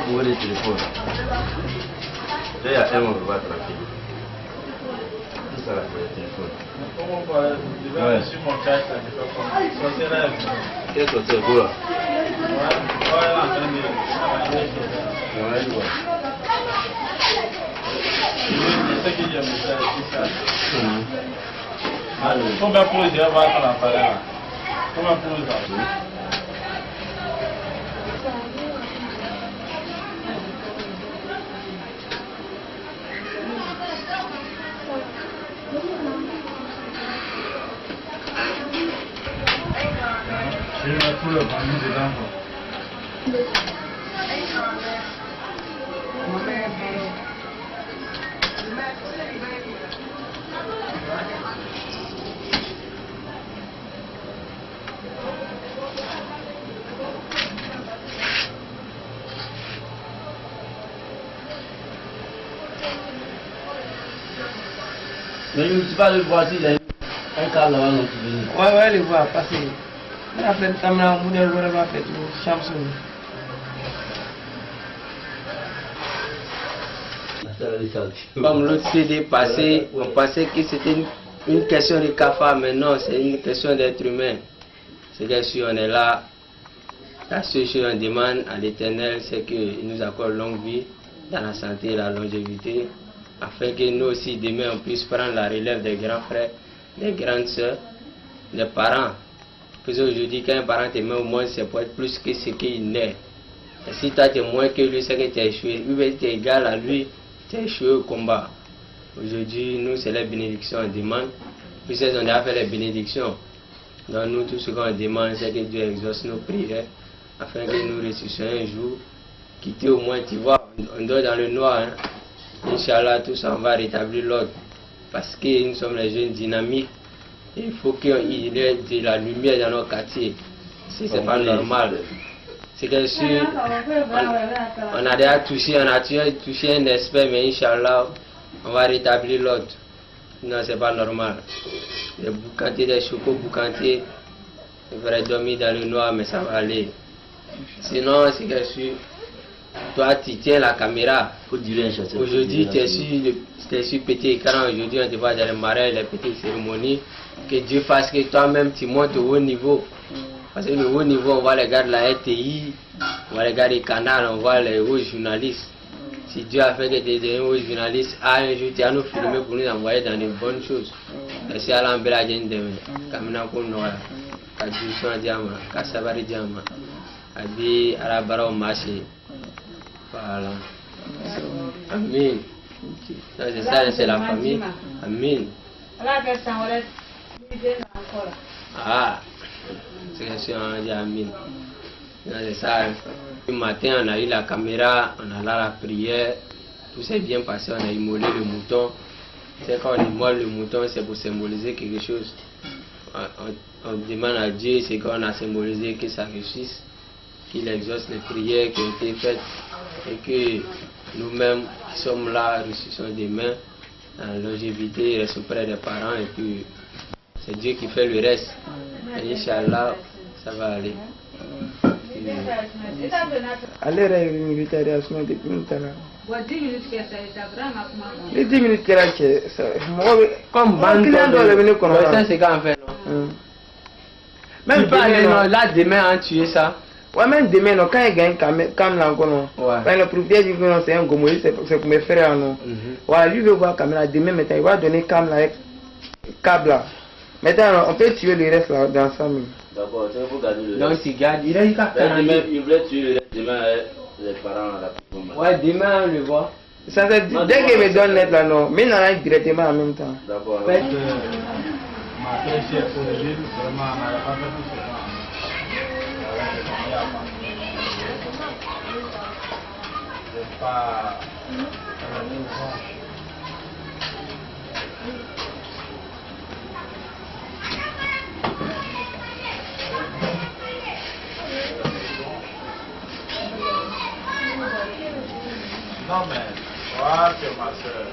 vous voulez le téléphone. Là, il y a un mot tranquille. Tout ça là, c'est le téléphone. Comment on va aller sur mon chat, ça ne fait pas comme ça. Qu'est-ce que c'est pour là? Combien pour les gens va à l'appareil? Combien pour les gens? Je vais mettre tout le panier dedans. Mais je ne sais pas le voir s'il y a un câble là-bas non plus. Ouais, les voir passer. On a fait tam là, on a fait Samsung. Comme l'autre CD passé, on pensait que c'était une question de cafard, mais non, c'est une question d'être humain. C'est bien sûr, on est là. La seule chose qu'on demande à l'Éternel, c'est qu'il nous accorde longue vie dans la santé et la longévité, afin que nous aussi, demain, on puisse prendre la relève des grands frères, des grandes sœurs, des parents. Parce qu'aujourd'hui, quand un parent te met au monde, c'est pour être plus que ce qu'il n'est. Et si toi, tu es moins que lui, c'est que tu as échoué. Lui, tu es égal à lui, tu as échoué au combat. Aujourd'hui, nous, c'est les bénédictions qu'on demande. Puis, on a déjà fait les bénédictions. Donc, nous, tout ce qu'on demande, c'est que Dieu exauce nos prières, afin que nous ressuscitions un jour, quitter au moins, tu vois, on dort dans le noir. Hein. Inch'Allah, tout ça, on va rétablir l'ordre. Parce que nous sommes les jeunes dynamiques. Il faut qu'il y ait de la lumière dans nos quartiers. Si ce n'est pas normal. C'est que sûr, on a déjà touché, touché un esprit, mais Inch'Allah, on va rétablir l'ordre. Non, c'est pas normal. Les boucantés, des chocos boucantés, il faudrait dormir dans le noir, mais ça va aller. Sinon, c'est que sûr, toi, tu tiens la caméra. Aujourd'hui, tu es sur petit écran. Aujourd'hui, on te voit dans les marais, les petites cérémonies. Que Dieu fasse que toi-même, tu montes au haut niveau. Parce que le haut niveau, on voit les gars de la RTI, on voit les gars des canals, on voit les hauts journalistes. Si Dieu a fait que des hauts journalistes, un jour, tu vas nous filmer pour nous envoyer dans les bonnes choses. Si Allah en bela gente, kamina kunoa, kajuso diama, kasabari diama, adi arabara au marché. Voilà. Amen. C'est ça, c'est la famille. Amen. Ah, c'est question de Amen. C'est ça. Le matin, on a eu la caméra, on a là la prière, tout s'est bien passé, on a immolé le mouton. C'est quand on immole le mouton, c'est pour symboliser quelque chose. On demande à Dieu, c'est qu'on a symbolisé que ça réussisse, qu'il exauce les prières qui ont été faites et que nous-mêmes qui sommes là, ressuscitons demain, dans la longévité, reste auprès des parents et puis c'est Dieu qui fait le reste. Et Inch'Allah, ça va aller. Allez, réunir à ce moment depuis longtemps. Les 10 minutes qu'elle a fait, comme ça c'est quand on fait, non? Même pas là, demain, on tuer ça. Ouais, même demain, non, quand il gagne Cam là encore, non. Quand le propriétaire dit que non, c'est un gomoliste, c'est pour mes frères, non. Voilà, lui veut voir Cam là, demain, maintenant, il va donner Cam là avec câble là. Maintenant, on peut tuer le reste là, dans 100 000. D'accord, c'est pour garder le reste. Donc, il garde, il a eu qu'à faire. Il voulait tuer le reste demain, les parents là. Ouais, demain, on le voit. Ça veut dire, dès qu'il me donne net là, non, mais il en a directement en même temps. D'accord. Ma très chère origine, vraiment, on n'a pas fait tout ça. C'est pas. Non mais, toi tu es ma soeur.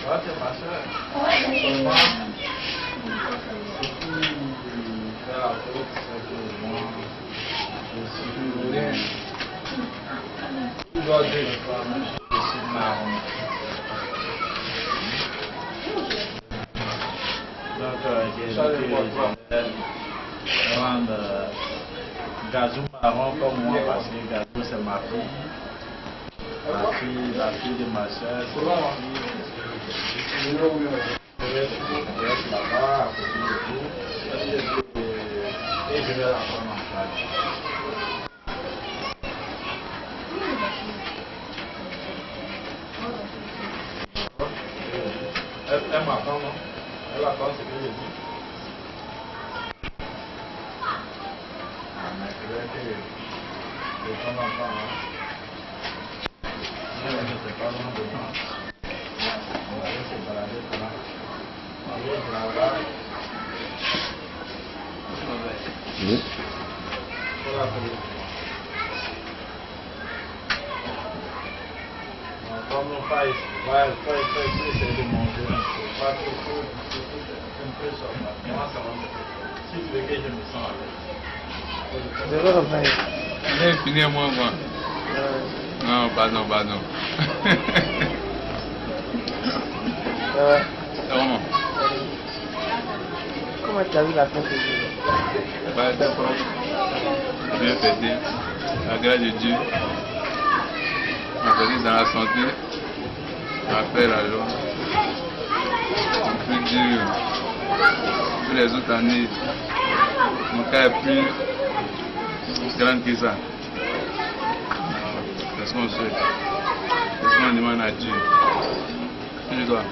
Toi tu es ma soeur. Faire la faute, c'est pour moi. Je suis rien. aujourd'hui, je suis marron. Donc, j'ai éduqué les jeunes rendre Gazou marron comme moi parce que Gazou c'est ma fille. La fille de ma soeur, c'est ma fille. Je reste là-bas, à côté de tout. Et je vais la prendre en charge. Elle m'attend, non? Elle attend ce que je dis. Mais c'est vrai que de temps en temps, elle ne sait pas loin de moi. On va aller se balader par là. On va aller au travail. Voilà, comme on va essayer de manger un peu, pas trop, un peu sur moi. Moi, ça va me faire. Si tu veux que je me sens à l'aise. Je vais revenir. Allez, finis-moi, moi. Non, pardon. C'est vraiment. Comment tu as vu la fête aujourd'hui? Pas d'accord. Bien fêté. La grâce de Dieu. Ma famille dans la santé. La paix, la joie. On peut dire que les autres années, mon cas est plus grand que ça. C'est ce qu'on souhaite. C'est ce qu'on demande à Dieu. Je dois.